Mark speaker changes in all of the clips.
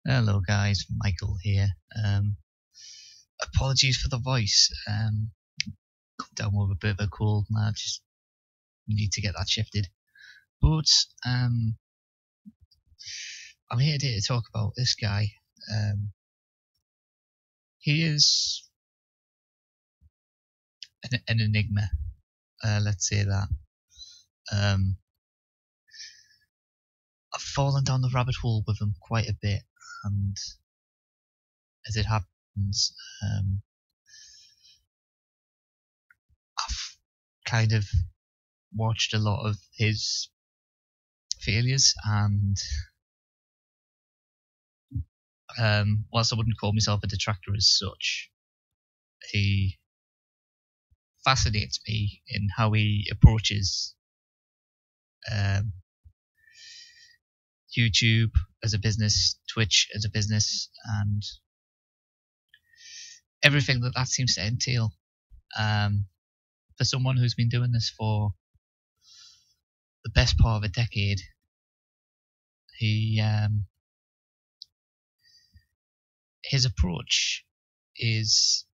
Speaker 1: Hello guys, Michael here. Apologies for the voice. Come down with a bit of a cold and I just need to get that shifted. But I'm here today to talk about this guy. He is an enigma. Let's say that. I've fallen down the rabbit hole with him quite a bit, and as it happens, I've kind of watched a lot of his failures, and whilst I wouldn't call myself a detractor as such, he fascinates me in how he approaches YouTube as a business, Twitch as a business, and everything that seems to entail. For someone who's been doing this for the best part of a decade, his approach is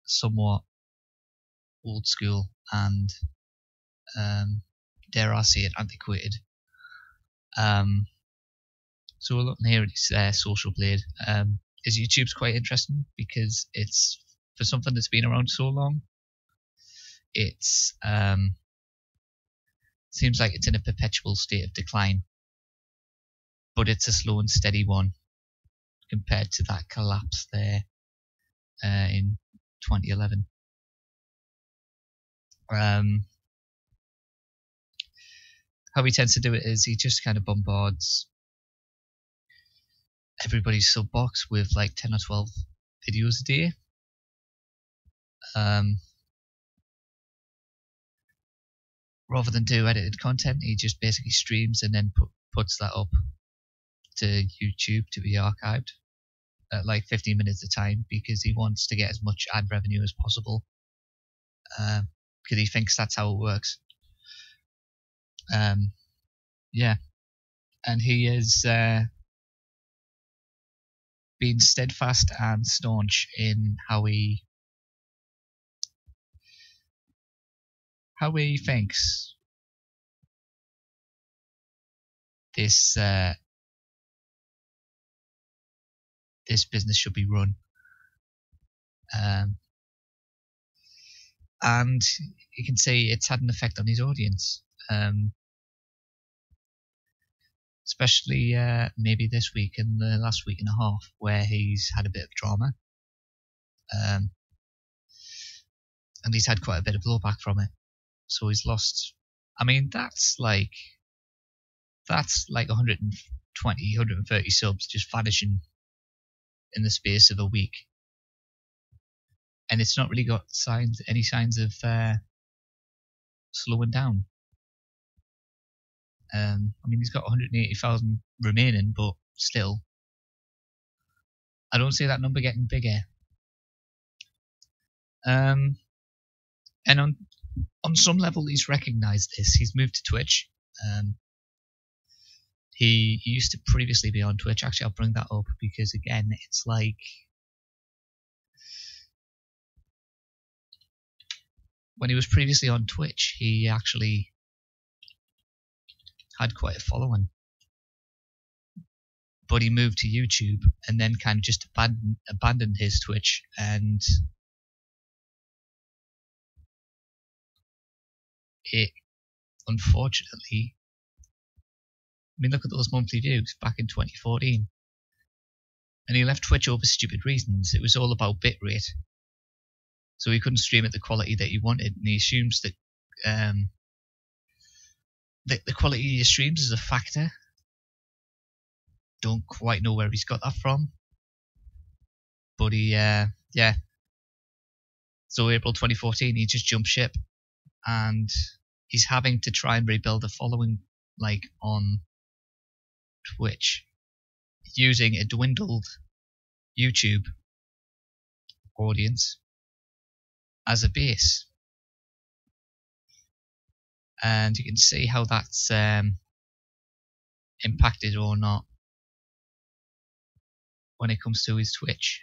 Speaker 1: somewhat old school and, dare I say it, antiquated. So we're looking here at his Social Blade. His YouTube's quite interesting because it's, for something that's been around so long, it's seems like it's in a perpetual state of decline, but it's a slow and steady one compared to that collapse there in 2011. How he tends to do it is he just kind of bombards everybody's sub box with like 10 or 12 videos a day. Rather than do edited content, he just basically streams and then puts that up to YouTube to be archived at like 15 minutes a time, because he wants to get as much ad revenue as possible, because he thinks that's how it works. Yeah, and he has been steadfast and staunch in how he thinks this this business should be run, and you can see it's had an effect on his audience, especially maybe this week and the last week and a half, where he's had a bit of drama, and he's had quite a bit of blowback from it. So he's lost, I mean, that's like 120, 130 subs just vanishing in the space of a week. And it's not really got any signs of slowing down. I mean, he's got 180,000 remaining, but still, I don't see that number getting bigger. And on some level, he's recognised this. He's moved to Twitch. He used to previously be on Twitch. Actually, I'll bring that up because, again, it's like when he was previously on Twitch, he actually had quite a following. But he moved to YouTube and then kind of just abandoned his Twitch, and it, unfortunately, I mean, look at those monthly views back in 2014. And he left Twitch over stupid reasons. It was all about bitrate. So he couldn't stream at the quality that he wanted, and he assumes that the quality of your streams is a factor. Don't quite know where he's got that from. But he, yeah. So April 2014, he just jumped ship, and he's having to try and rebuild a following, like, on Twitch, using a dwindled YouTube audience as a base. And you can see how that's impacted or not when it comes to his Twitch.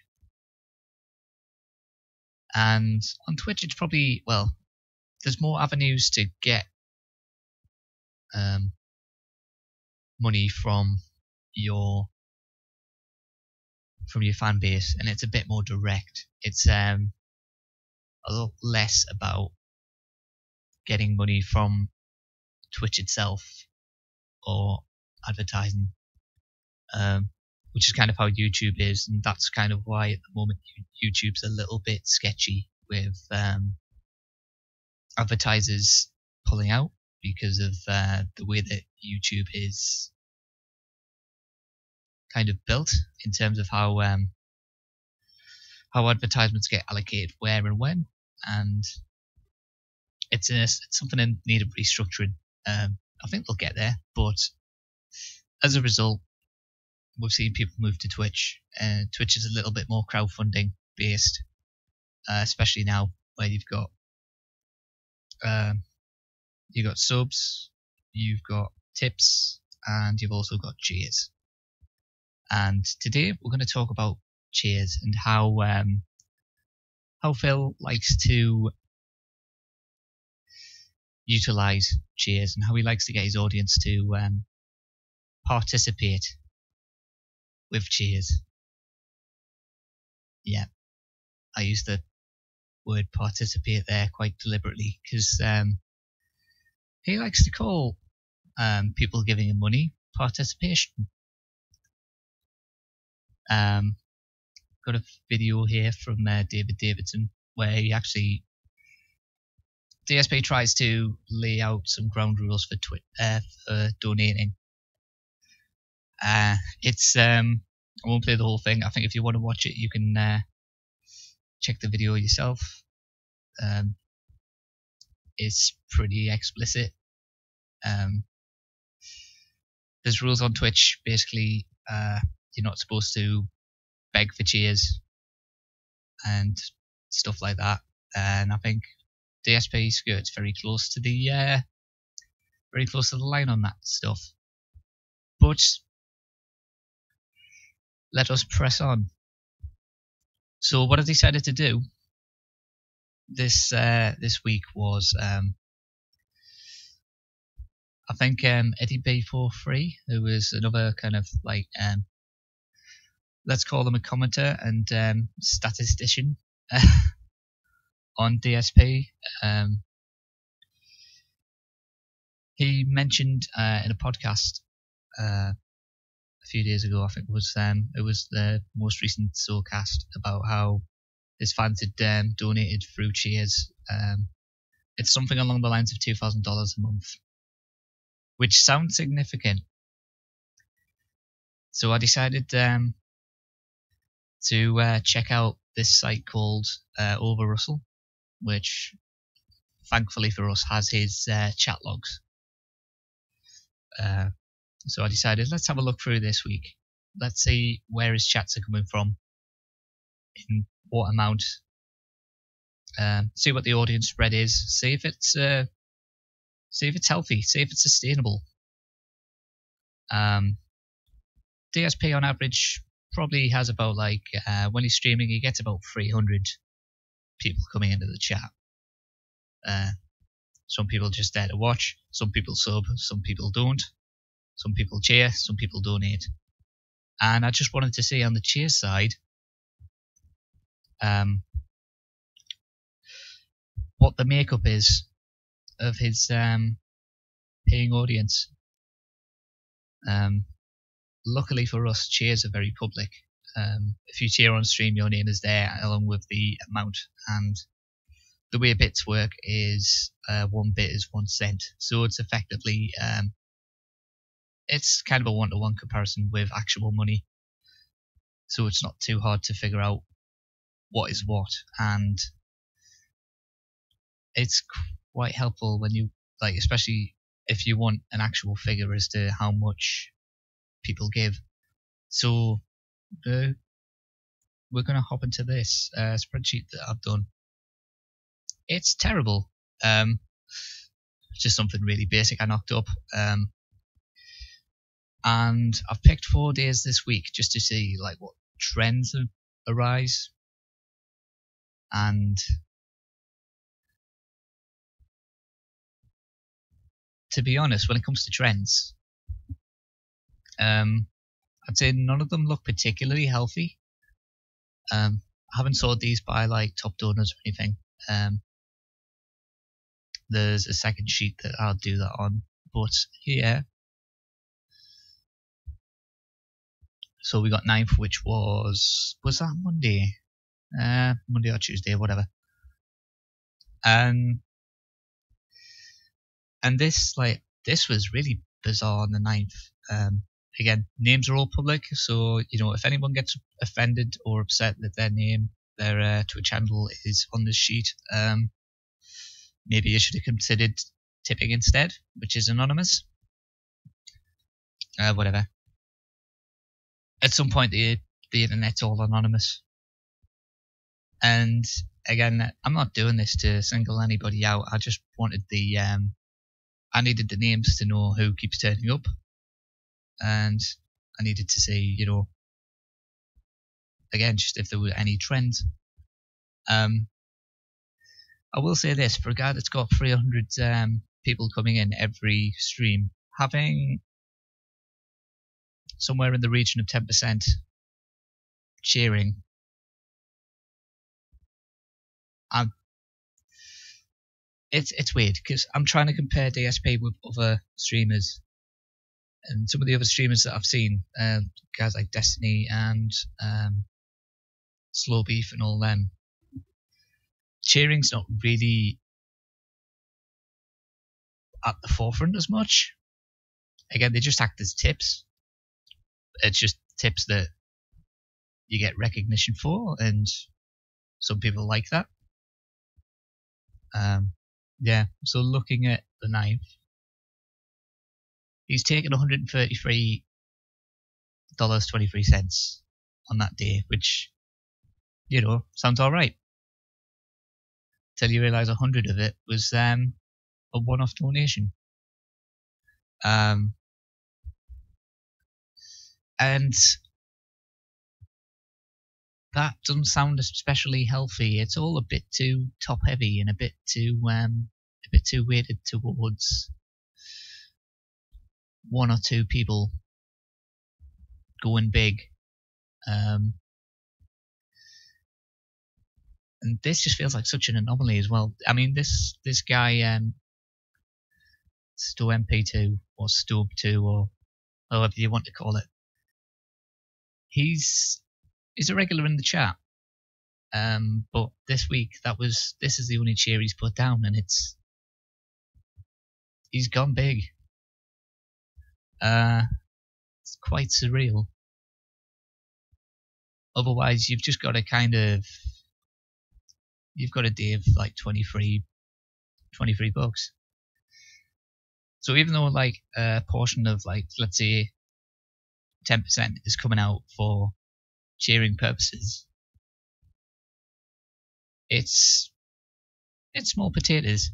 Speaker 1: And on Twitch, it's probably, well, there's more avenues to get money from your fan base, and it's a bit more direct. It's a lot less about getting money from Twitch itself or advertising, which is kind of how YouTube is, and that's kind of why at the moment YouTube's a little bit sketchy with advertisers pulling out because of the way that YouTube is kind of built in terms of how advertisements get allocated where and when, and it's something in need of restructuring. I think they'll get there, but as a result, we've seen people move to Twitch. Twitch is a little bit more crowdfunding based, especially now where you've got subs, you've got tips, and you've also got cheers. And today we're going to talk about cheers and how Phil likes to utilize cheers and how he likes to get his audience to participate with cheers. Yeah, I use the word participate there quite deliberately because he likes to call people giving him money participation. Got a video here from David Davidson where he actually DSP tries to lay out some ground rules for donating. It's I won't play the whole thing. I think if you want to watch it, you can check the video yourself. It's pretty explicit. There's rules on Twitch. Basically, you're not supposed to beg for cheers and stuff like that. And I think DSP skirts very close to the line on that stuff. But let us press on. So what I decided to do this week was I think Eddie B43, who is another kind of like let's call him a commenter and statistician on DSP. He mentioned in a podcast a few days ago, I think it was the most recent Soulcast, about how his fans had donated through cheers. It's something along the lines of $2,000 a month, which sounds significant. So I decided to check out this site called Over Russell, which thankfully for us has his chat logs. So I decided, let's have a look through this week. Let's see where his chats are coming from, in what amount, see what the audience spread is, see if it's healthy, see if it's sustainable. DSP on average probably has about when he's streaming, he gets about 300 people coming into the chat. Some people just there to watch, some people sub, some people don't, some people cheer, some people donate. And I just wanted to see on the cheer side what the makeup is of his paying audience. Luckily for us, cheers are very public. If you cheer on stream, your name is there along with the amount, and the way bits work is 1 bit is 1 cent, so it's effectively it's kind of a one-to-one comparison with actual money, so it's not too hard to figure out what is what, and it's quite helpful when you especially if you want an actual figure as to how much people give. So we're going to hop into this spreadsheet that I've done. It's terrible. Just something really basic I knocked up. And I've picked 4 days this week just to see what trends arise, and to be honest, when it comes to trends, I'd say none of them look particularly healthy. I haven't sorted these by like top donors or anything. There's a second sheet that I'll do that on, but yeah. So we got 9th, which was that Monday? Monday or Tuesday, whatever. And this was really bizarre on the 9th. Again, names are all public, so if anyone gets offended or upset that their Twitch handle is on this sheet, maybe you should have considered tipping instead, which is anonymous. Whatever. At some point, the internet's all anonymous. And again, I'm not doing this to single anybody out. I just wanted I needed the names to know who keeps turning up. And I needed to see, again, just if there were any trends. I will say this, for a guy that's got 300 people coming in every stream, having somewhere in the region of 10% cheering, it's weird, because I'm trying to compare DSP with other streamers. And some of the other streamers that I've seen, guys like Destiny and Slow Beef and all them, cheering's not really at the forefront as much. Again, they just act as tips. It's just tips that you get recognition for, and some people like that. Yeah, so looking at the 9th, he's taken $133.23 on that day, which, sounds alright. Till you realise 100 of it was a one-off donation. And that doesn't sound especially healthy. It's all a bit too top-heavy and a bit too weighted towards one or two people going big. And this just feels like such an anomaly as well. I mean, this guy, Sto MP2 or Stobe2 or however you want to call it, he's a regular in the chat. But this week, this is the only cheer he's put down, and he's gone big. It's quite surreal. Otherwise, you've just got a day of like 23 bucks. So even though like a portion of like, let's say 10% is coming out for cheering purposes, it's small potatoes.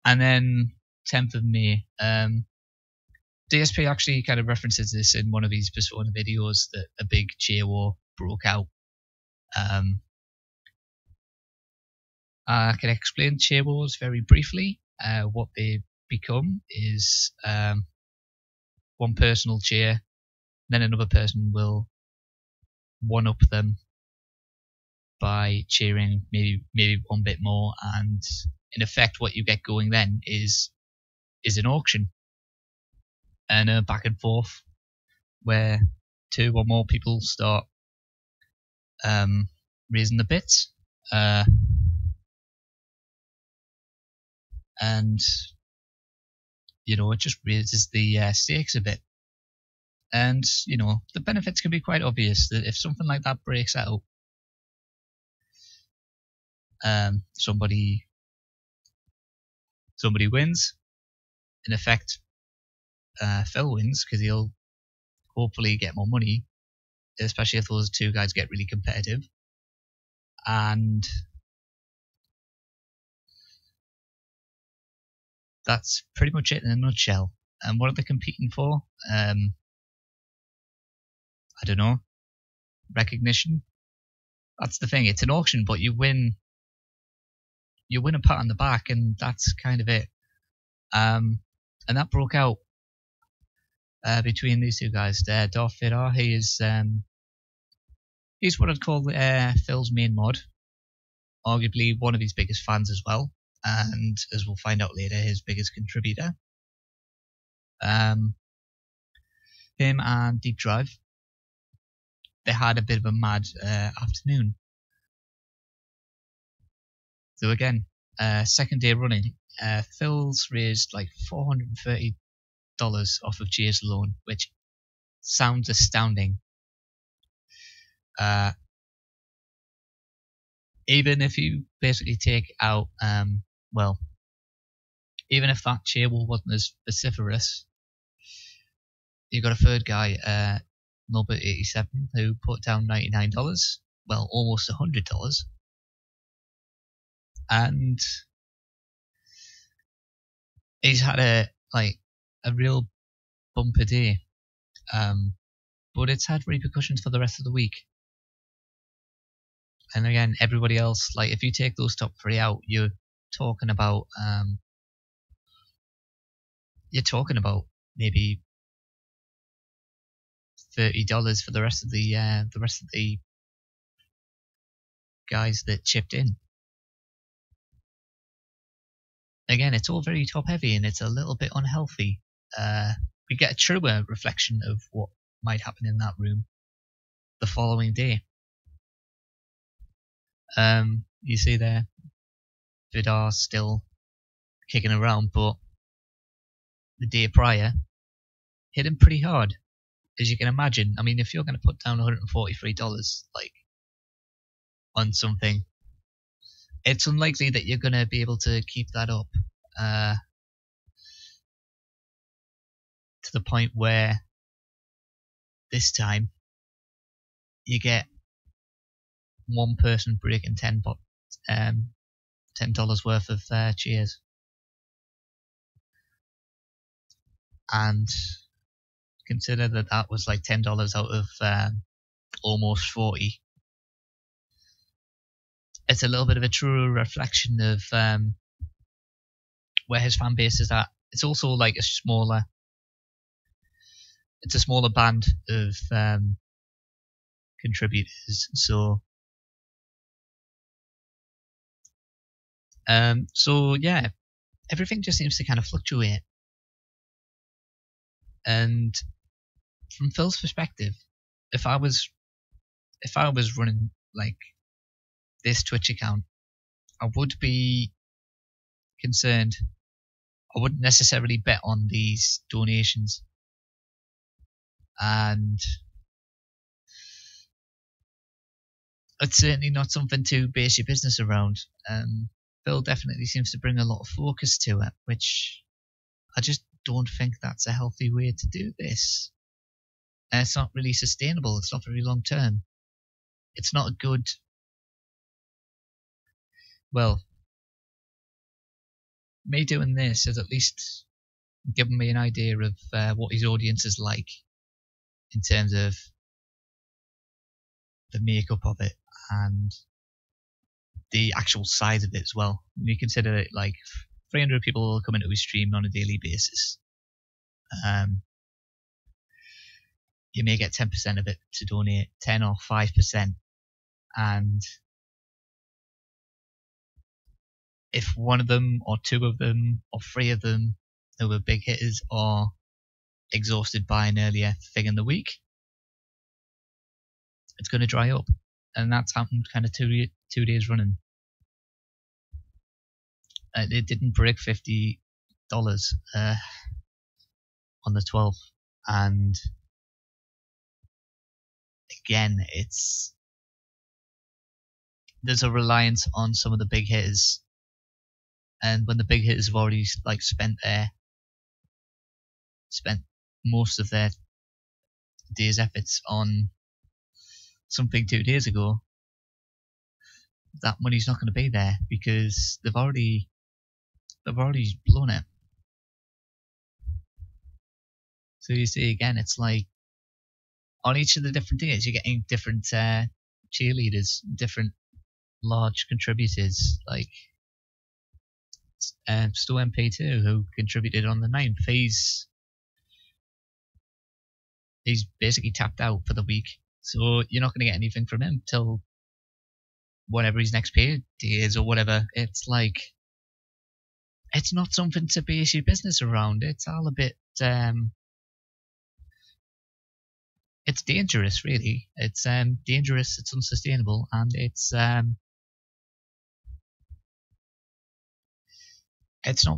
Speaker 1: And then 10th of May, DSP actually kind of references this in one of his Persona videos, that a big cheer war broke out. I can explain cheer wars very briefly. What they become is one person will cheer, then another person will one-up them by cheering maybe one bit more, and in effect what you get going then is an auction and a back and forth where two or more people start raising the bits, and it just raises the stakes a bit. And the benefits can be quite obvious, that if something like that breaks out, somebody wins. In effect, Phil wins, because he'll hopefully get more money, especially if those two guys get really competitive. And that's pretty much it in a nutshell. And what are they competing for? I don't know. Recognition. That's the thing. It's an auction, but you win a pat on the back, and that's kind of it. And that broke out between these two guys. Darth Vader, he's what I'd call Phil's main mod, arguably one of his biggest fans as well, and as we'll find out later, his biggest contributor. Him and Deep Drive, they had a bit of a mad afternoon. So again, second day running, Phil's raised like $430 off of Jay's alone, which sounds astounding. Even if you basically take out, even if that Jay wasn't as vociferous, you got a third guy, Norbert87, who put down $99, well, almost $100, and he's had a real bumper day, but it's had repercussions for the rest of the week. And again, everybody else, like if you take those top three out, you're talking about maybe $30 for the rest of the guys that chipped in. Again, it's all very top heavy, and it's a little bit unhealthy. We get a truer reflection of what might happen in that room the following day. You see there, Vidar still kicking around, but the day prior hit him pretty hard, as you can imagine. I mean, if you're going to put down $143 on something, it's unlikely that you're going to be able to keep that up to the point where this time you get one person breaking $10 worth of cheers. And consider that was like $10 out of almost 40. It's a little bit of a true reflection of where his fan base is at. It's also like a smaller band of contributors. So yeah, everything just seems to kind of fluctuate. And from Phil's perspective, if I was running like this Twitch account, I would be concerned. I wouldn't necessarily bet on these donations, and it's certainly not something to base your business around. Phil definitely seems to bring a lot of focus to it, which I just don't think that's a healthy way to do this. It's not really sustainable. It's not very long term. It's not a good. Well, me doing this has at least given me an idea of what his audience is like in terms of the makeup of it and the actual size of it as well. When you consider it, like 300 people will come into his stream on a daily basis. You may get 10% of it to donate, 10 or 5%, and if one of them or two of them or three of them who were big hitters are exhausted by an earlier thing in the week, it's going to dry up. And that's happened kind of 2 days running. It didn't break $50 on the 12th. And again, there's a reliance on some of the big hitters. And when the big hitters have already spent most of their day's efforts on something 2 days ago, that money's not going to be there because they've already blown it. So you see again, it's like on each of the different days, you're getting different cheerleaders, different large contributors, like Stu MP2, who contributed on the 9th. He's basically tapped out for the week, so you're not going to get anything from him till whatever his next pay is or whatever. It's like, it's not something to base your business around. It's all a bit it's dangerous, really. It's dangerous, it's unsustainable, and it's not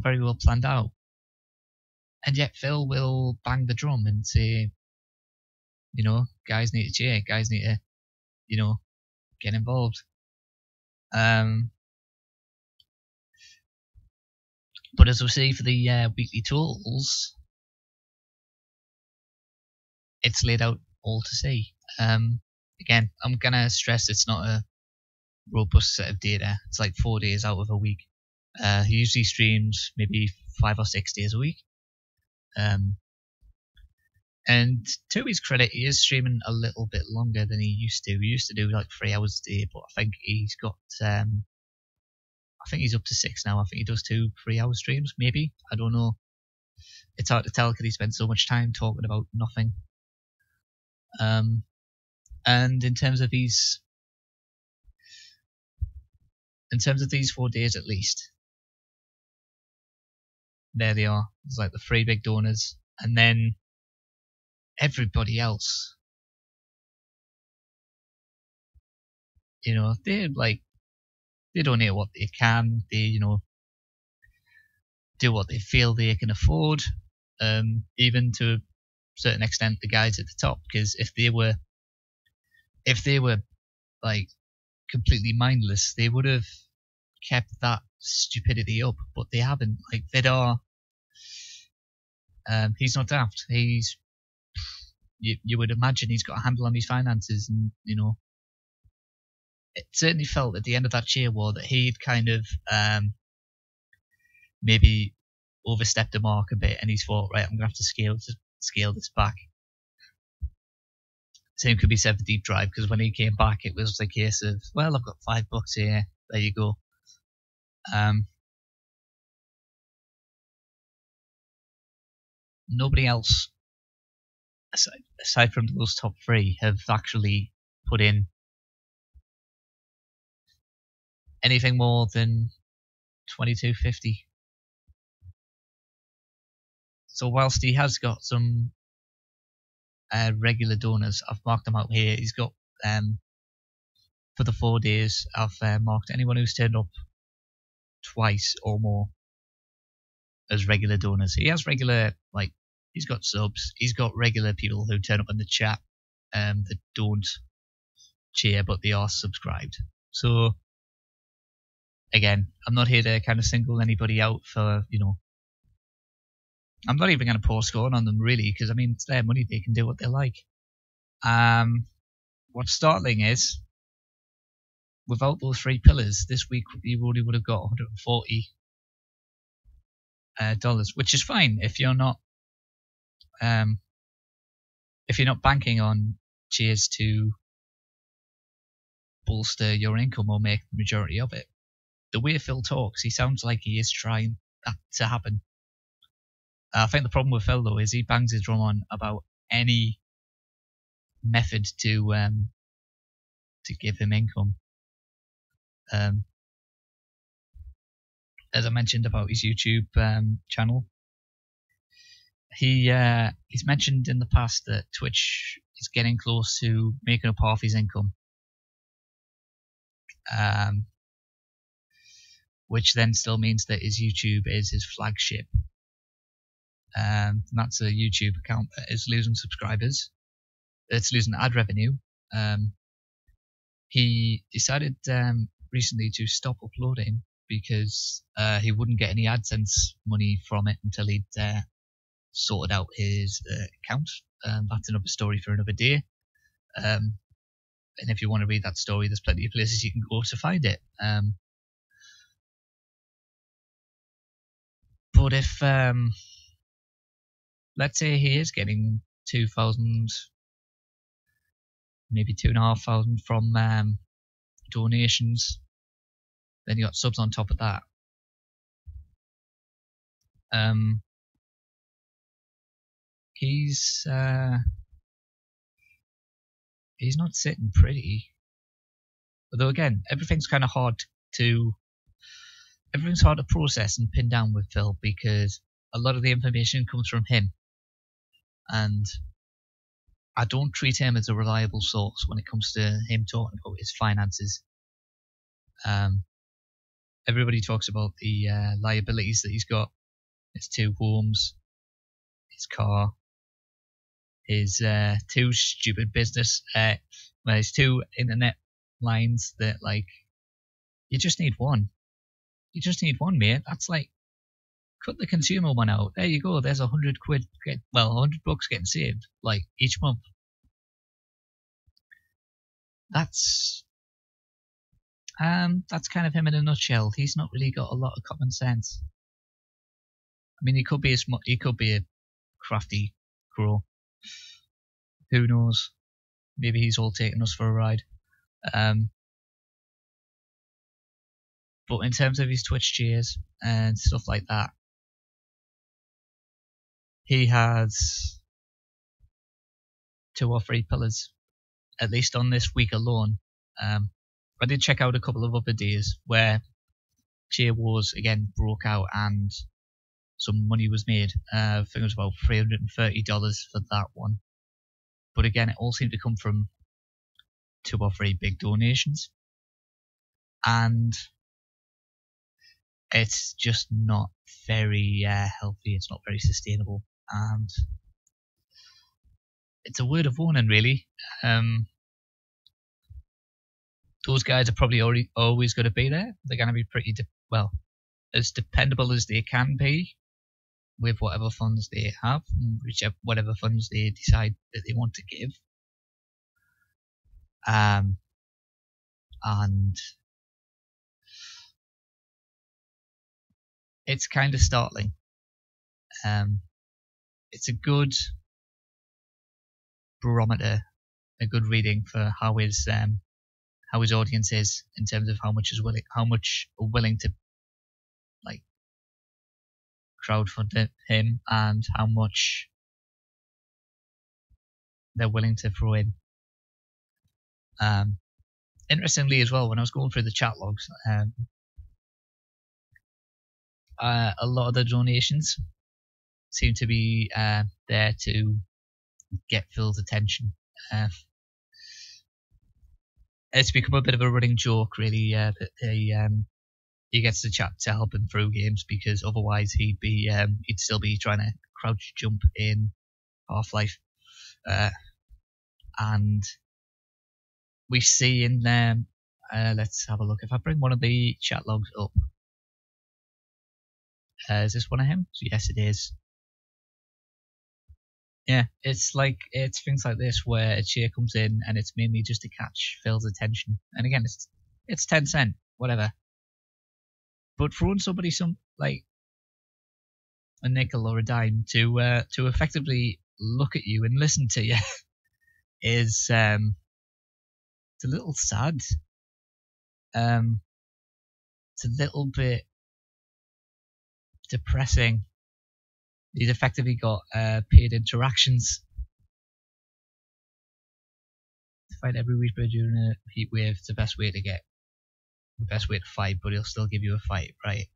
Speaker 1: very well planned out. And yet Phil will bang the drum and say, you know, guys need to cheer, guys need to, you know, get involved. But as we see for the weekly totals, it's laid out all to see. Again, I'm gonna stress it's not a robust set of data. It's like 4 days out of a week. He usually streams maybe 5 or 6 days a week. And to his credit, he is streaming a little bit longer than he used to. He used to do like 3 hours a day, but I think he's got, I think he's up to 6 now. I think he does 2 3-hour streams, maybe. I don't know. It's hard to tell because he spends so much time talking about nothing. And in terms of these 4 days at least, there they are. It's like the 3 big donors, and then everybody else, you know, they donate what they can. They, you know, do what they feel they can afford. Even to a certain extent, the guys at the top, because if they were like completely mindless, they would have kept that stupidity up, but they haven't. Like, Vidar, he's not daft. You would imagine he's got a handle on his finances, and, you know, it certainly felt at the end of that cheer war that he'd kind of maybe overstepped the mark a bit, and he's thought, right, I'm gonna have to scale this back. Same could be said for Deep Drive, because when he came back, it was a case of, well, I've got $5 here, there you go. Nobody else, aside from those top 3, have actually put in anything more than $22.50. So whilst he has got some regular donors, I've marked them out here. He's got, for the 4 days, I've marked anyone who's turned up twice or more as regular donors. He has regular, like, he's got subs. He's got regular people who turn up in the chat that don't cheer, but they are subscribed. So, again, I'm not here to kind of single anybody out for, you know, I'm not even going to pour scorn on them, really, because, I mean, it's their money. They can do what they like. What's startling is, without those 3 pillars, this week you only would have got $140, which is fine if you're not banking on cheers to bolster your income or make the majority of it. The way Phil talks, he sounds like he is trying that to happen. I think the problem with Phil, though, is he bangs his drum on about any method to give him income. As I mentioned about his YouTube channel, he's mentioned in the past that Twitch is getting close to making up half his income, which then still means that his YouTube is his flagship. And that's a YouTube account that is losing subscribers. It's losing ad revenue. He decided recently to stop uploading because he wouldn't get any AdSense money from it until he'd sorted out his account. That's another story for another day. And if you want to read that story, there's plenty of places you can go to find it. But let's say he is getting 2,000, maybe 2,500 from donations. Then you got subs on top of that. He's not sitting pretty. Although again, everything's hard to process and pin down with Phil, because a lot of the information comes from him, and I don't treat him as a reliable source when it comes to him talking about his finances. Everybody talks about the liabilities that he's got: his 2 homes, his car, his 2 stupid business, his 2 internet lines that, like, you just need one. You just need one, mate. That's like, cut the consumer one out. There you go. There's £100 getting saved, like, each month. That's kind of him in a nutshell. He's not really got a lot of common sense. I mean, he could be a crafty crow. Who knows? Maybe he's all taking us for a ride. But in terms of his Twitch cheers and stuff like that, he has 2 or 3 pillars, at least on this week alone. I did check out a couple of other days where cheer wars again broke out and some money was made. I think it was about $330 for that one. But again, it all seemed to come from 2 or 3 big donations. And it's just not very healthy. It's not very sustainable. And it's a word of warning, really. Those guys are probably always going to be there. They're going to be pretty, as dependable as they can be with whatever funds they have, whatever funds they decide that they want to give. And it's kind of startling. It's a good barometer, a good reading for how his audience is in terms of how much are willing to, like, crowdfund him and how much they're willing to throw in. Interestingly as well, when I was going through the chat logs, a lot of the donations seem to be there to get Phil's attention. It's become a bit of a running joke, really, that he gets the chat to help him through games, because otherwise he'd still be trying to crouch jump in Half-Life. And we see in there, let's have a look. If I bring one of the chat logs up, is this one of him? Yes, it is. Yeah, it's things like this where a cheer comes in and it's mainly just to catch Phil's attention. And again, it's 10 cents, whatever. But throwing somebody a nickel or a dime to effectively look at you and listen to you is it's a little sad. It's a little bit depressing. He's effectively got paid interactions. To fight every week during a heat wave, it's the best way to fight, but he'll still give you a fight, right?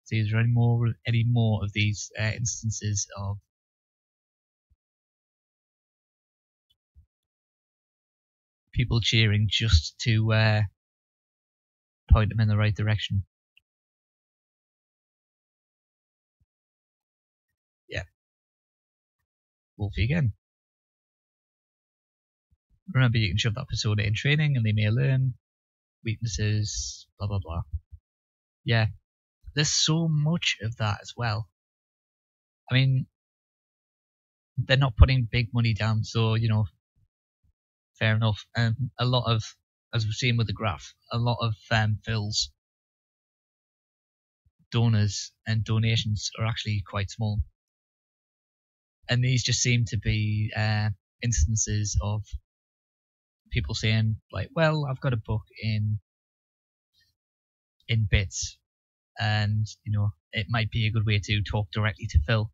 Speaker 1: So is there any more of these instances of people cheering just to point them in the right direction? Yeah. Wolfie again. Remember, you can shove that persona in training and they may learn weaknesses, blah blah blah. Yeah. There's so much of that as well. I mean, they're not putting big money down, so, fair enough. A lot of, as we've seen with the graph, a lot of Phil's donors and donations are actually quite small. And these just seem to be instances of people saying, like, well, I've got a book in bits, and it might be a good way to talk directly to Phil,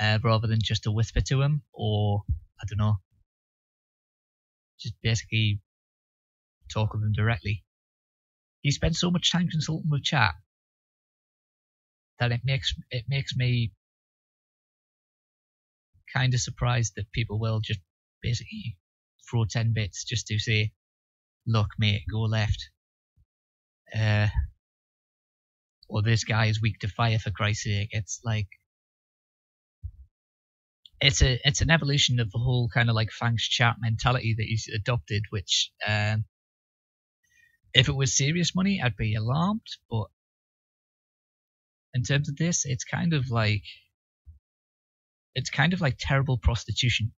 Speaker 1: rather than just to whisper to him, or I don't know, just basically talk with him directly. He spends so much time consulting with chat that it makes me kind of surprised that people will just basically throw 10 bits just to say, look mate, go left, or this guy is weak to fire, for Christ's sake. It's like, it's an evolution of the whole kind of like thanks chat mentality that he's adopted, which if it was serious money I'd be alarmed, but in terms of this, it's kind of like terrible prostitution.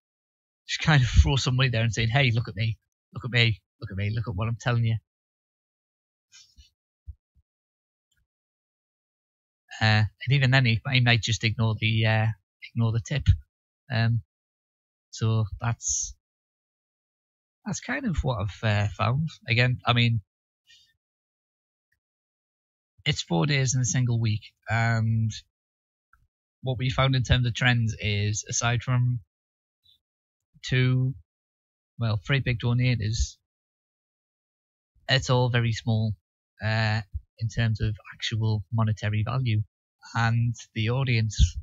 Speaker 1: Just kind of throw somebody there and saying, hey, look at me, look at me, look at me, look at what I'm telling you. And even then, he might just ignore the tip. So that's kind of what I've found. Again, I mean, it's 4 days in a single week, and what we found in terms of trends is, aside from 3 big donators, it's all very small in terms of actual monetary value, and the audience,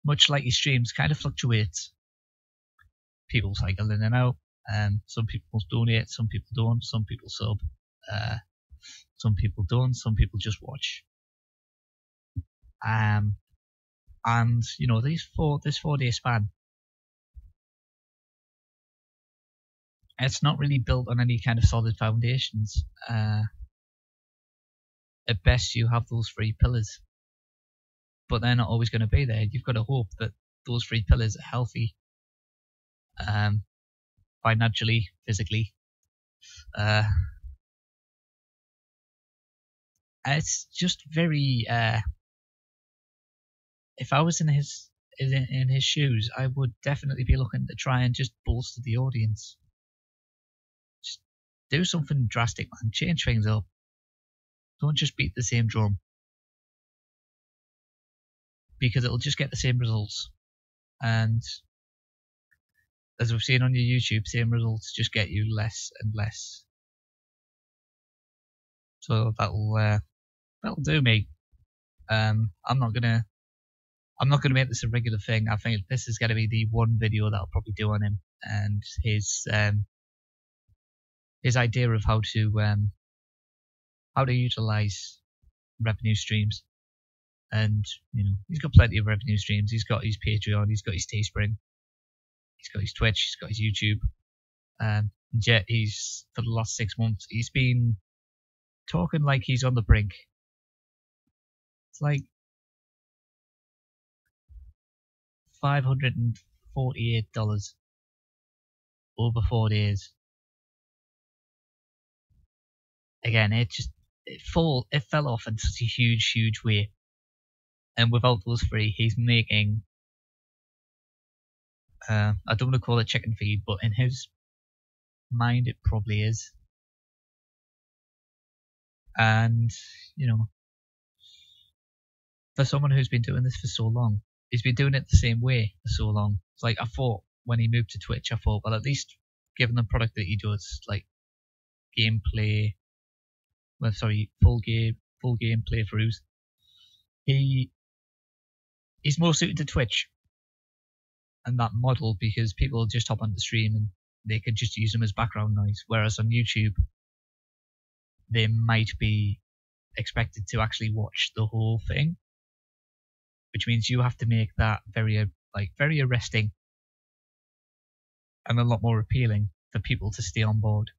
Speaker 1: much like your streams, kind of fluctuates. People cycle in and out. Some people donate, some people don't, some people sub, some people don't, some people just watch. And this 4-day span, it's not really built on any kind of solid foundations. At best, you have those 3 pillars, but they're not always going to be there. You've got to hope that those 3 pillars are healthy, financially, physically. It's just very. If I was in his shoes, I would definitely be looking to try and just bolster the audience. Just do something drastic, man. Change things up. Don't just beat the same drum, because it'll just get the same results. And as we've seen on your YouTube, same results just get you less and less. So that'll do me. I'm not gonna make this a regular thing. I think this is gonna be the one video that I'll probably do on him and his idea of how to utilize revenue streams. And he's got plenty of revenue streams. He's got his Patreon, he's got his Teespring, he's got his Twitch, he's got his YouTube. And yet he's, for the last 6 months, he's been talking like he's on the brink. It's like $548 over 4 days. Again, it fell off in such a huge way. And without those 3, he's making, I don't want to call it chicken feed, but in his mind it probably is. And for someone who's been doing this for so long, he's been doing it the same way for so long. It's like, I thought when he moved to Twitch, I thought, well, at least given the product that he does, like gameplay, full game playthroughs, he's more suited to Twitch and that model, because people just hop on the stream and they can just use them as background noise. Whereas on YouTube, they might be expected to actually watch the whole thing, which means you have to make that very arresting and a lot more appealing for people to stay on board.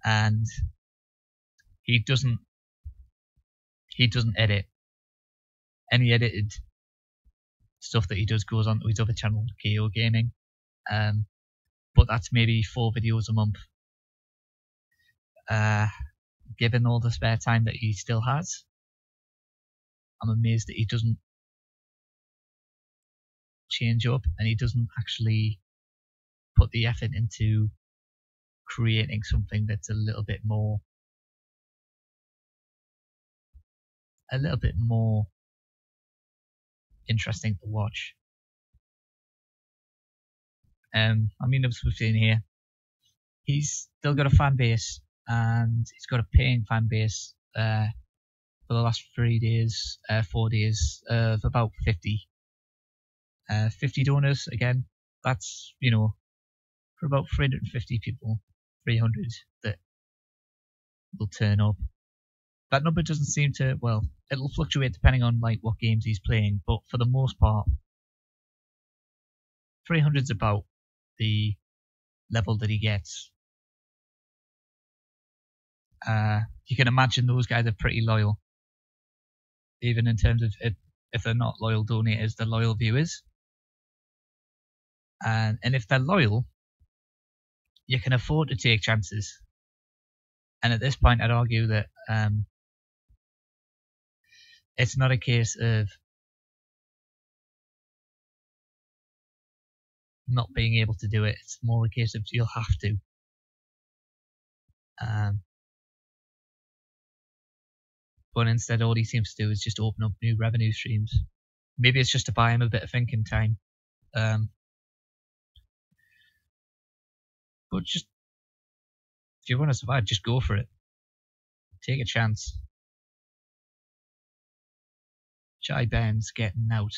Speaker 1: And he doesn't edit. Any edited stuff that he does goes on to his other channel, KO Gaming, but that's maybe 4 videos a month. given all the spare time that he still has, I'm amazed that he doesn't change up and he doesn't actually put the effort into creating something that's a little bit more interesting to watch. I mean, as we've seen here, he's still got a fan base, and he's got a paying fan base for the last 4 days of about 50 donors. Again, that's, you know, for about 350 people, 300 that will turn up. That number doesn't seem to, well, it'll fluctuate depending on like what games he's playing, but for the most part, 300's about the level that he gets. You can imagine those guys are pretty loyal, even in terms of if they're not loyal donators, they're loyal viewers. And if they're loyal, you can afford to take chances. And at this point, I'd argue that it's not a case of not being able to do it. It's more a case of you'll have to. But instead, all he seems to do is just open up new revenue streams. Maybe it's just to buy him a bit of thinking time. But just, if you want to survive, just go for it. Take a chance. Jai Ben's getting out.